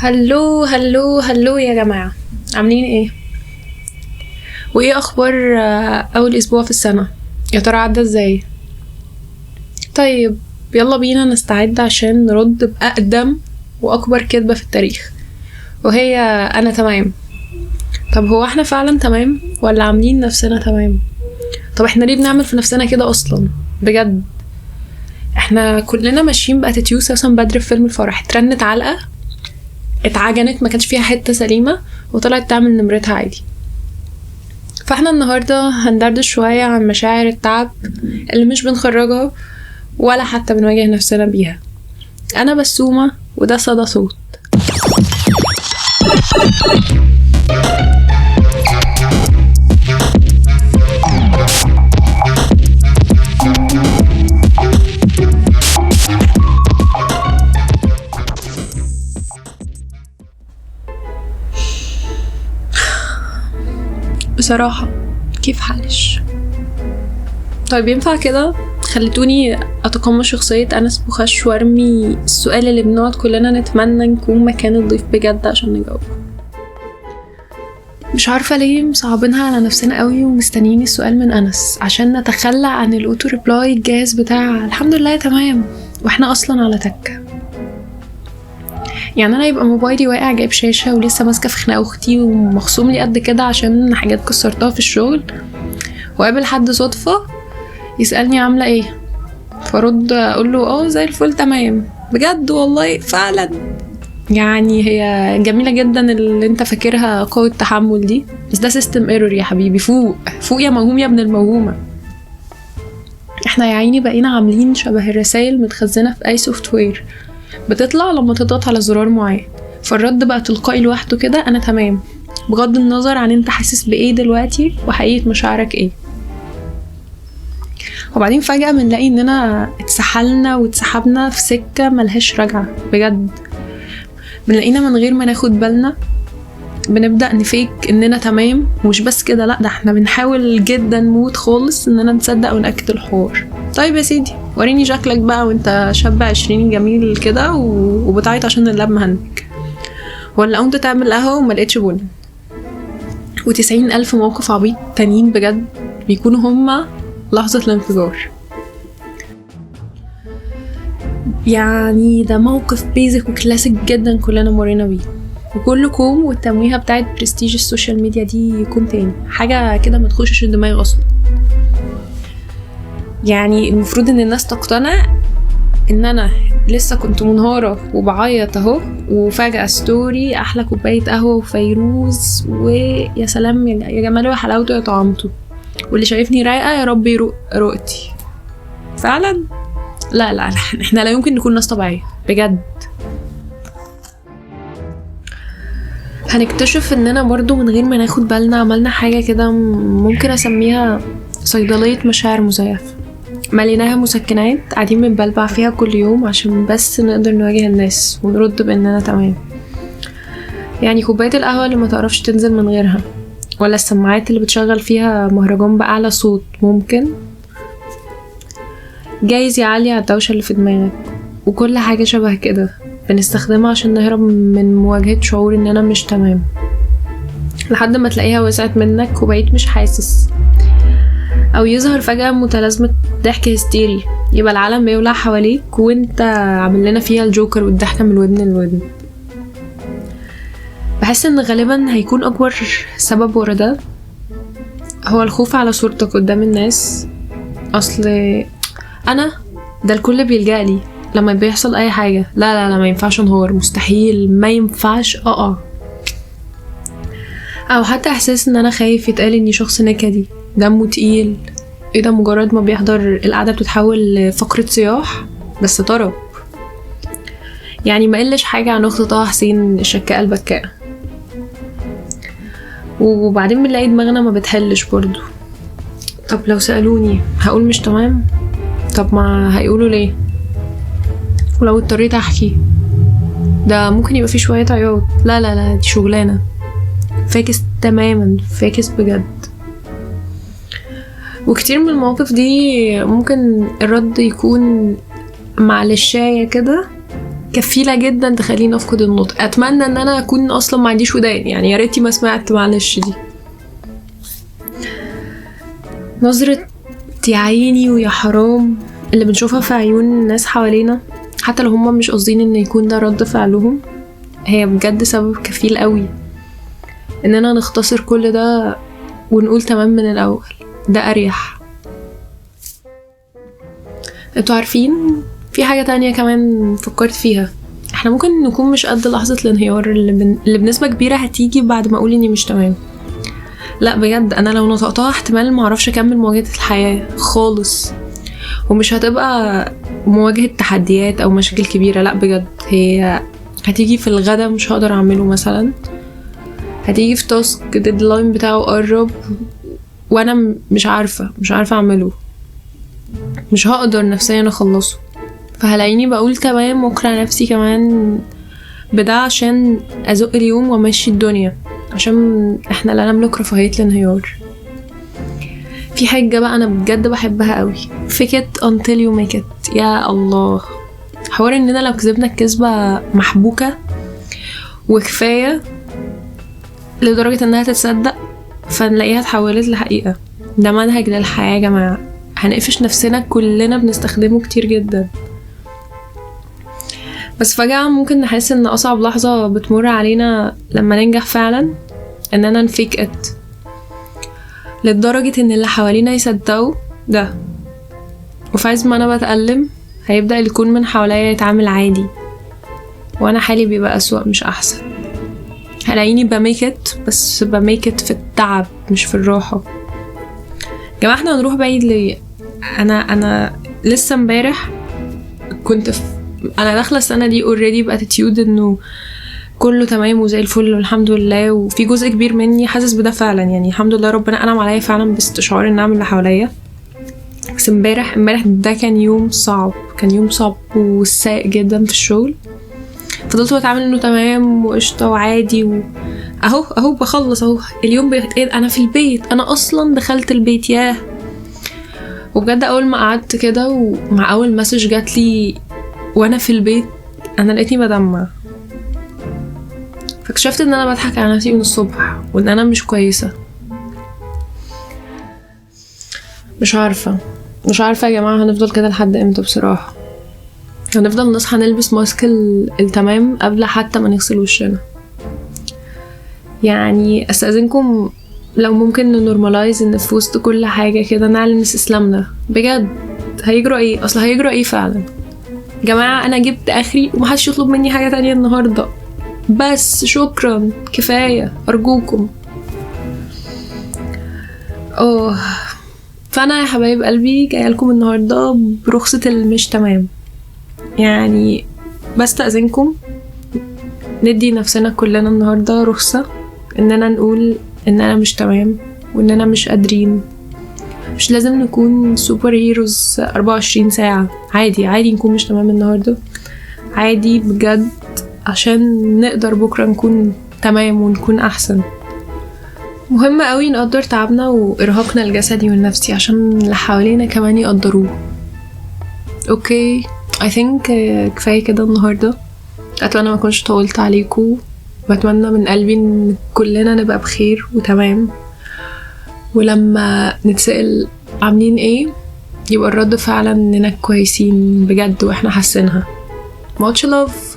هلو هلو هلو يا جماعة، عاملين ايه؟ وايه اخبار اول اسبوع في السنة؟ يا ترى عدى ازاي؟ طيب يلا بينا نستعد عشان نرد بأقدم واكبر كذبة في التاريخ، وهي انا تمام. طب هو احنا فعلا تمام ولا عاملين نفسنا تمام؟ طب احنا ليه بنعمل في نفسنا كده اصلا بجد؟ احنا كلنا ماشيين باتيتيود سوسن بدر في فيلم الفرح، اترنت علقة، اتعجنت، ما كانش فيها حتة سليمة وطلعت تعمل نمرتها عادي. فاحنا النهاردة هندردش شوية عن مشاعر التعب اللي مش بنخرجها ولا حتى بنواجه نفسنا بيها. انا بسومة وده صدى صوت. بصراحة كيف حالش؟ طيب ينفع كده؟ خلتوني أتقمص شخصية أنس بوخش وارمي السؤال اللي بنقعد كلنا نتمنى نكون مكان الضيف بجد عشان نجاوب. مش عارفة ليه مصعبينها على نفسنا قوي ومستنيين السؤال من أنس عشان نتخلى عن الأوتو ريبلاي الجاهز بتاع الحمد لله تمام واحنا أصلا على تكة. يعني انا يبقى موبايلي واقع جايب شاشه ولسه ماسكه في خناق اختي ومخصوم لي قد كده عشان حاجات كسرتها في الشغل، وقابل حد صدفه يسالني عامله ايه، فرد اقول له زي الفل تمام بجد والله فعلا. يعني هي جميله جدا اللي انت فاكرها قوه التحمل دي، بس ده سيستم ايرور يا حبيبي. فوق فوق يا موهوم يا ابن الموهومه. احنا يا عيني بقينا عاملين شبه الرسائل متخزنه في اي سوفت وير بتطلع لما تضغط على زرار معين، فالرد بقى تلقائي لوحده كده انا تمام، بغض النظر عن انت حاسس بايه دلوقتي وحقيقة مشاعرك ايه. وبعدين فجأة بنلاقي اننا اتسحلنا واتسحبنا في سكة ملهاش رجعة بجد. بنلاقينا من غير ما ناخد بالنا بنبدأ نفيك اننا تمام، ومش بس كده، لا ده احنا بنحاول جدا موت خالص اننا نصدق ونأكد الحوار. طيب يا سيدي وريني شكلك بقى وانت شاب 20 جميل كده وبتعيط عشان اللاب مهنج، ولا قمت تعمل قهوة وما لقيتش بن، و90 ألف موقف عبيط تانيين بجد بيكونوا هما لحظة الانفجار. يعني ده موقف بيزك وكلاسيك جدا كلنا مرينا بيه، وكل كوم والتمويهة بتاعت برستيج السوشيال ميديا دي يكون تاني حاجة كده ما تخشش الدماغ اصلا. يعني المفروض ان الناس تقتنع ان انا لسه كنت منهارة وبعيط اهو، وفجأة ستوري احلى كوباية قهوة وفيروز ويا سلام يا جماله وحلاوته يا طعمته، واللي شايفني رايقة يا رب يروق رؤتي. فعلا لا لا احنا لا يمكن نكون ناس طبيعية بجد. هنكتشف اننا برضو من غير ما ناخد بالنا عملنا حاجة كده ممكن اسميها صيدلية مشاعر مزيفة، مليناها مسكنات قاعدين بنبلبع فيها كل يوم عشان بس نقدر نواجه الناس ونرد باننا تمام. يعني كوباية القهوة اللي ما تعرفش تنزل من غيرها، ولا السماعات اللي بتشغل فيها مهرجان بأعلى صوت ممكن جايز يعلي على الدوشة اللي في دماغك، وكل حاجة شبه كده بنستخدمها عشان نهرب من مواجهة شعور اننا مش تمام، لحد ما تلاقيها وسعت منك وبقيت مش حاسس، او يظهر فجأة متلازمة ضحك هستيري يبقى العالم بيولع حواليك وانت عامل لنا فيها الجوكر والضحكة من ودن لودن. بحس ان غالبا هيكون اكبر سبب ورا ده هو الخوف على صورتك قدام الناس. اصل انا ده الكل بيلجأ لي لما بيحصل اي حاجة، لا ما ينفعش انهار، مستحيل، ما ينفعش او حتى احساس ان انا خايف يتقال اني شخص نكدي دمه تقيل. ايه ده؟ مجرد ما بيحضر القعدة بتتحول لفقرة صياح بس طرب. يعني ما قلش حاجة عن اخت طه حسين الشكاء البكاء. وبعدين بنلاقي دماغنا ما بتحلش برضو. طب لو سألوني هقول مش تمام؟ طب ما هيقولوا ليه؟ ولو اضطريت احكي ده ممكن يبقى فيه شوية عياط. لا دي شغلانة. فاكس تماما، فاكس بجد. وكتير من المواقف دي ممكن الرد يكون معلشاية كده كفيلة جدا تخليني افقد النطق. اتمنى ان انا اكون اصلا ما عنديش ودان، يعني يا ريتي ما سمعت، معلش. دي نظرة يا عيني ويا حرام اللي بنشوفها في عيون الناس حوالينا، حتى لو هم مش قاصدين ان يكون ده رد فعلهم، هي بجد سبب كفيل قوي اننا نختصر كل ده ونقول تمام من الاول، ده اريح. انتوا عارفين في حاجة تانية كمان فكرت فيها؟ احنا ممكن نكون مش قد لحظة الانهيار اللي بنسبة كبيرة هتيجي بعد ما اقول اني مش تمام. لا بجد، انا لو نطقتها احتمال معرفش اكمل مواجهة الحياة خالص، ومش هتبقى مواجهة تحديات او مشاكل كبيرة. لا بجد، هي هتيجي في الغدا مش هقدر اعمله مثلا، هتيجي في تاسك ديدلاين بتاعه قرب وانا مش عارفة اعمله، مش هقدر نفسيا اخلصه، فهلاقيني بقول تمام واقنع نفسي كمان بده عشان ازق اليوم وامشي الدنيا، عشان احنا لا نملك رفاهية الانهيار. في حاجة بقى انا بجد بحبها قوي، fake it until you make it. يا الله، حوار اننا لو كذبنا الكذبة محبوكة وكفاية لدرجة انها تتصدق فنلاقيها اتحولت لحقيقة. ده منهج للحياة يا جماعة، هنقفش نفسنا كلنا بنستخدمه كتير جدا، بس فجأة ممكن نحس ان اصعب لحظة بتمر علينا لما ننجح فعلا اننا نفيك ات لدرجة ان اللي حوالينا يصدقوا ده، وفي عز ما انا بتألم هيبدأ الكون من حواليا يتعامل عادي، وانا حالي بيبقى اسوأ مش احسن. هلاقيني بميكت، بس بميكت في التعب مش في الراحة. جماعة احنا هنروح بعيد ليه؟ انا لسه امبارح كنت انا داخله السنه دي اوريدي باتيتيود انه كله تمام وزي الفل والحمد لله، وفي جزء كبير مني حاسس بده فعلا، يعني الحمد لله ربنا انعم عليا فعلا باستشعار النعم اللي حواليا. بس امبارح ده كان يوم صعب وسيء جدا في الشغل. فضلت بتعامل انه تمام وقشطه وعادي اهو بخلص اهو اليوم انا في البيت، انا اصلا دخلت البيت. ياه. وبجد اول ما قعدت كده ومع اول مسج جات لي وانا في البيت انا لقيتني بدمع، فاكتشفت ان انا بضحك على نفسي من الصبح وان انا مش كويسه. مش عارفه يا جماعه هنفضل كده لحد امتى؟ بصراحه هنفضل نصحى نلبس ماسك التمام قبل حتى ما نغسل وشنا؟ يعني استاذنكم لو ممكن نورمالايز ان في وسط كل حاجه كده نعلن استسلامنا بجد. هيجرى ايه؟ اصل هيجرى ايه فعلا؟ جماعة أنا جبت آخري ومحدش يطلب مني حاجة تانية النهاردة، بس شكرا كفاية أرجوكم. فأنا يا حبايب قلبي جاية لكم النهاردة برخصة المش تمام. يعني بستأذنكم ندي نفسنا كلنا النهاردة رخصة إننا نقول إننا مش تمام وإننا مش قادرين. مش لازم نكون سوبر هيروز 24 ساعة، عادي نكون مش تمام النهاردة، عادي بجد، عشان نقدر بكرة نكون تمام ونكون أحسن. مهم قوي نقدر تعبنا وإرهاقنا الجسدي والنفسي عشان اللي حوالينا كمان يقدروه. اوكي I think كفاية كده النهاردة. أتمنى ما كنتش طولت عليكم، وأتمنى من قلبي إن كلنا نبقى بخير وتمام، ولما نتسأل عاملين ايه يبقى الرد فعلا اننا كويسين بجد واحنا حاسينها. much love.